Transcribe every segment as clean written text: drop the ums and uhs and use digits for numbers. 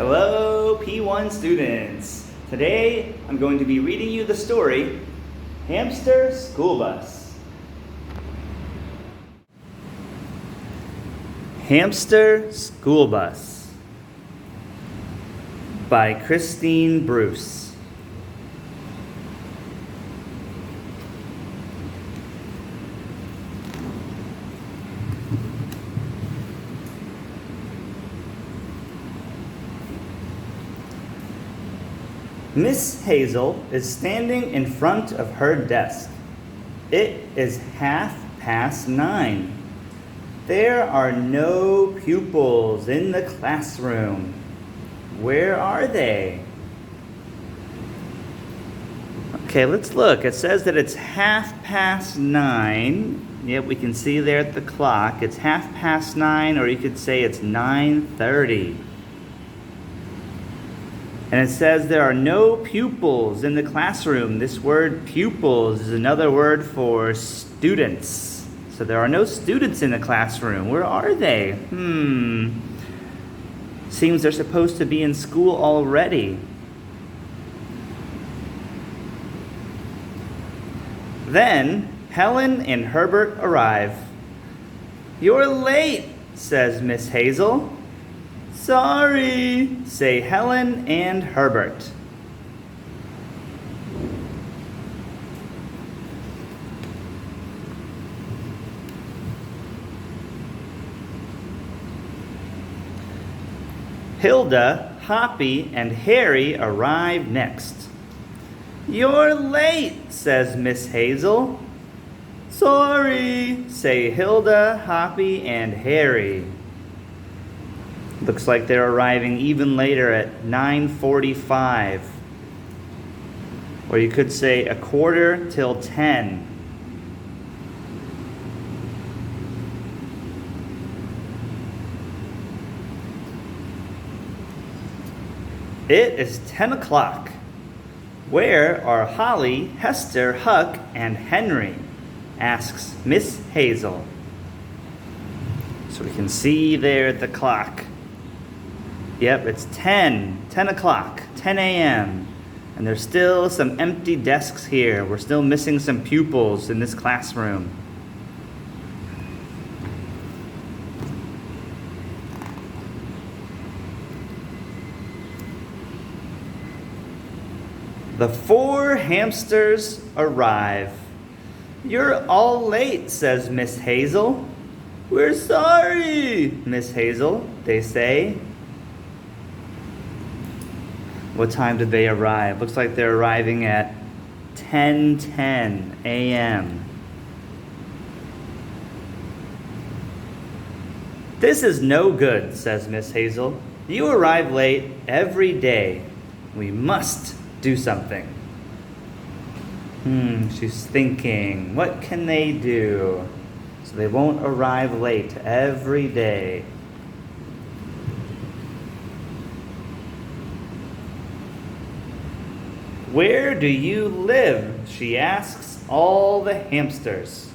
Hello, P1 students. Today, I'm going to be reading you the story, Hamster School Bus. Hamster School Bus by Christine Bruce. Miss Hazel is standing in front of her desk. It is 9:30. There are no pupils in the classroom. Where are they? Okay, let's look. It says that it's 9:30. Yep, we can see there at the clock. It's 9:30, or you could say it's 9:30. And it says there are no pupils in the classroom. This word pupils is another word for students. So there are no students in the classroom. Where are they? Seems they're supposed to be in school already. Then Helen and Herbert arrive. "You're late," says Miss Hazel. "Sorry," say Helen and Herbert. Hilda, Hoppy, and Harry arrive next. "You're late," says Miss Hazel. "Sorry," say Hilda, Hoppy, and Harry. Looks like they're arriving even later at 9:45. Or you could say 9:45. It is 10 o'clock. Where are Holly, Hester, Huck, and Henry? Asks Miss Hazel. So we can see there at the clock. Yep, it's 10 o'clock, 10 a.m. And there's still some empty desks here. We're still missing some pupils in this classroom. The 4 hamsters arrive. "You're all late," says Miss Hazel. "We're sorry, Miss Hazel," they say. What time did they arrive? Looks like they're arriving at 10:10 a.m. "This is no good," says Miss Hazel. "You arrive late every day. We must do something." She's thinking, what can they do so they won't arrive late every day? "Where do you live?" she asks all the hamsters.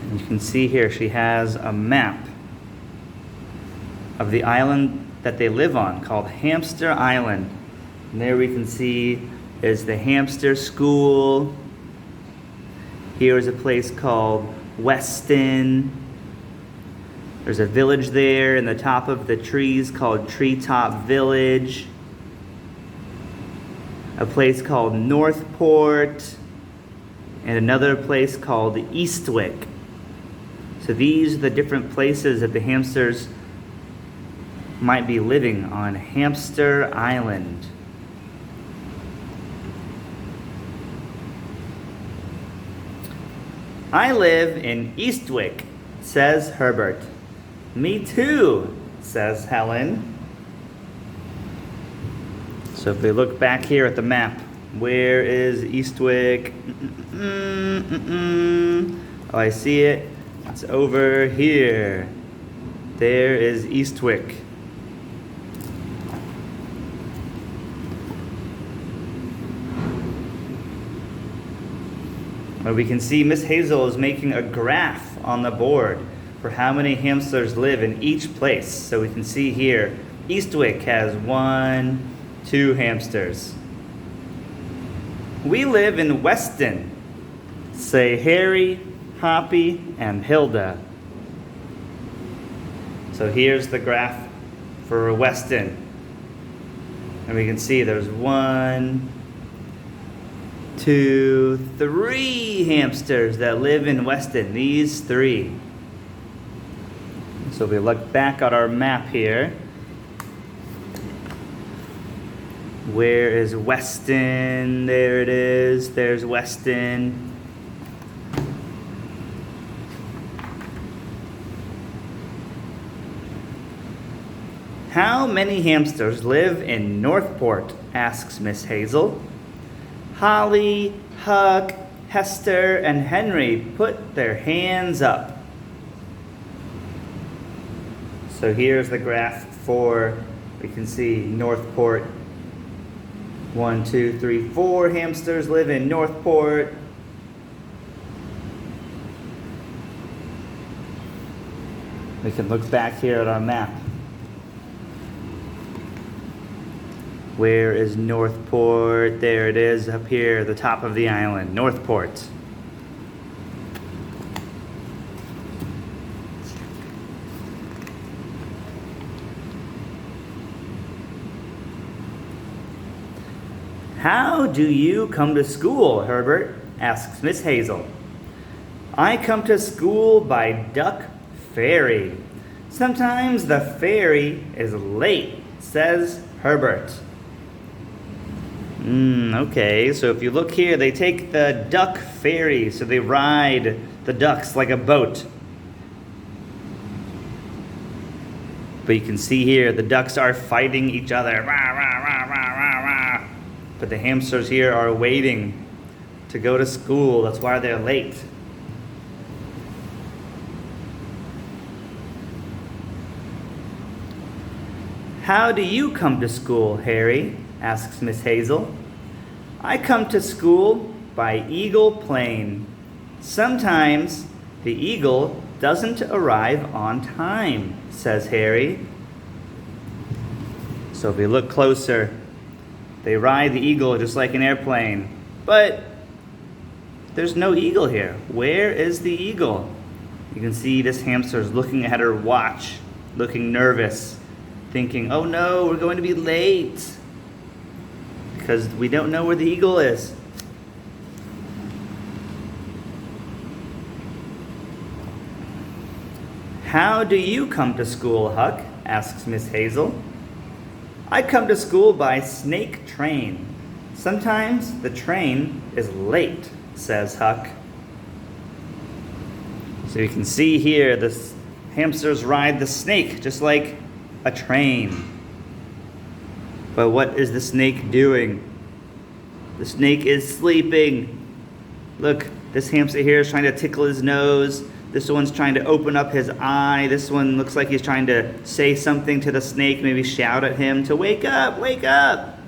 And you can see here she has a map of the island that they live on called Hamster Island. And there we can see is the hamster school. Here is a place called Weston. There's a village there in the top of the trees called Treetop Village. A place called Northport. And another place called Eastwick. So these are the different places that the hamsters might be living on Hamster Island. "I live in Eastwick," says Herbert. "Me too," says Helen. So if they look back here at the map, where is Eastwick? Oh, I see it. It's over here. There is Eastwick. We can see Miss Hazel is making a graph on the board. for how many hamsters live in each place. So we can see here, Eastwick has 1, 2 hamsters. We live in Weston. Say Harry, Hoppy, and Hilda. So here's the graph for Weston. And we can see there's 1, 2, 3 hamsters that live in Weston. These 3. So if we look back at our map here, where is Weston? There it is. There's Weston. How many hamsters live in Northport? Asks Miss Hazel. Holly, Huck, Hester, and Henry put their hands up. So here's the graph for, we can see Northport. 1, 2, 3, 4 hamsters live in Northport. We can look back here at our map. Where is Northport? There it is up here, the top of the island, Northport. How do you come to school, Herbert? Asks Miss Hazel. I come to school by duck ferry. Sometimes the ferry is late, says Herbert. Okay, so if you look here, they take the duck ferry, so they ride the ducks like a boat. But you can see here, the ducks are fighting each other. Rah, rah, rah, rah, rah, rah. But the hamsters here are waiting to go to school. That's why they're late. How do you come to school, Harry? Asks Miss Hazel. I come to school by Eagle Plane. Sometimes the eagle doesn't arrive on time, says Harry. So if we look closer, they ride the eagle just like an airplane. But there's no eagle here. Where is the eagle? You can see this hamster is looking at her watch, looking nervous, thinking, oh no, we're going to be late. Because we don't know where the eagle is. How do you come to school, Huck? Asks Miss Hazel. I come to school by snake train. Sometimes the train is late, says Huck. So you can see here, the hamsters ride the snake just like a train. But what is the snake doing? The snake is sleeping. Look, this hamster here is trying to tickle his nose. This one's trying to open up his eye. This one looks like he's trying to say something to the snake, maybe shout at him to wake up, wake up.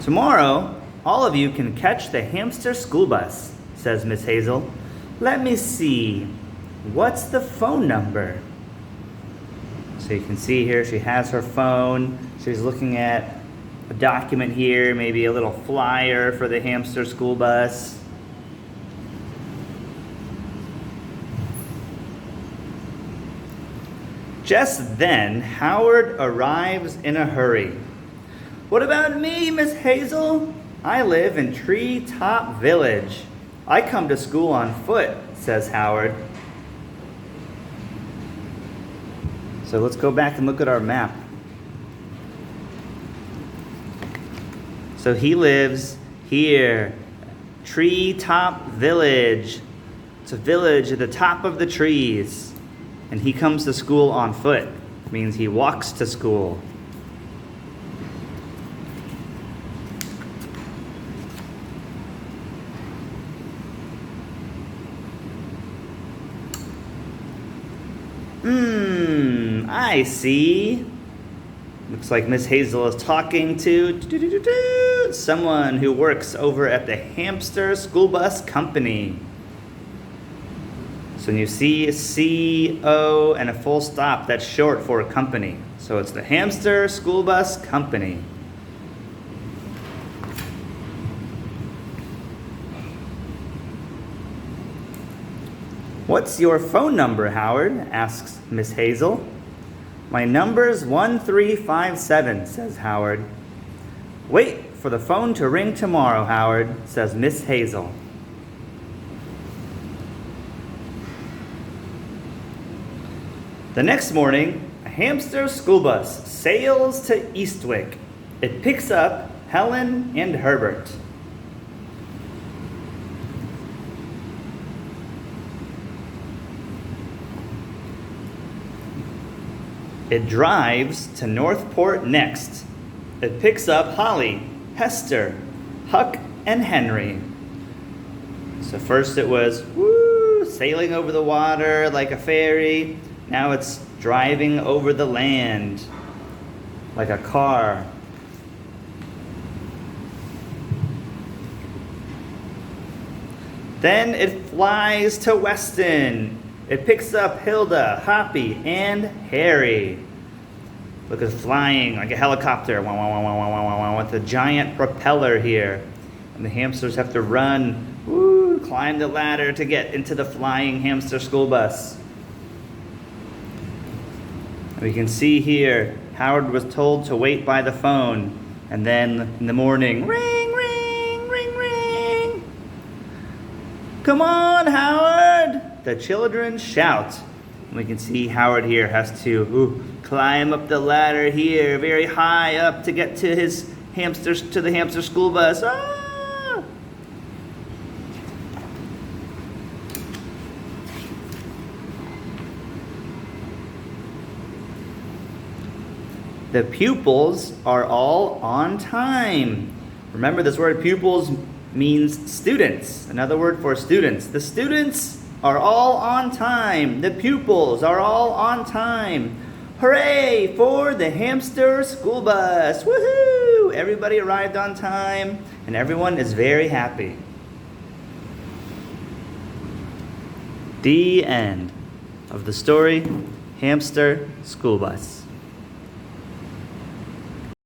Tomorrow, all of you can catch the hamster school bus, says Miss Hazel. Let me see. What's the phone number? So you can see here she has her phone. She's looking at a document here, maybe a little flyer for the hamster school bus. Just then, Howard arrives in a hurry. What about me, Miss Hazel? I live in Treetop Village. I come to school on foot, says Howard. So let's go back and look at our map. So he lives here, Treetop Village. It's a village at the top of the trees. And he comes to school on foot. It means he walks to school. I see. Looks like Miss Hazel is talking to someone who works over at the Hamster School Bus Company. So when you see C-O and a full stop, that's short for company. So it's the Hamster School Bus Company. What's your phone number, Howard? Asks Miss Hazel. My number's 1357, says Howard. Wait for the phone to ring tomorrow, Howard, says Miss Hazel. The next morning, a Hamster school bus sails to Eastwick. It picks up Helen and Herbert. It drives to Northport next. It picks up Holly, Hester, Huck, and Henry. So first it was sailing over the water like a ferry. Now it's driving over the land like a car. Then it flies to Weston. It picks up Hilda, Hoppy, and Harry. Look, it's flying like a helicopter with a giant propeller here. And the hamsters have to run, climb the ladder to get into the flying hamster school bus. And we can see here, Howard was told to wait by the phone. And then in the morning, ring, ring, ring, ring. Come on, Howard! The children shout. And we can see Howard here has to climb up the ladder here, very high up to get to the hamster school bus. Ah! The pupils are all on time. Remember, this word pupils means students. Another word for students. The students are all on time. The pupils are all on time. Hooray for the hamster school bus. Woohoo! Everybody arrived on time and everyone is very happy. The end of the story, Hamster School Bus.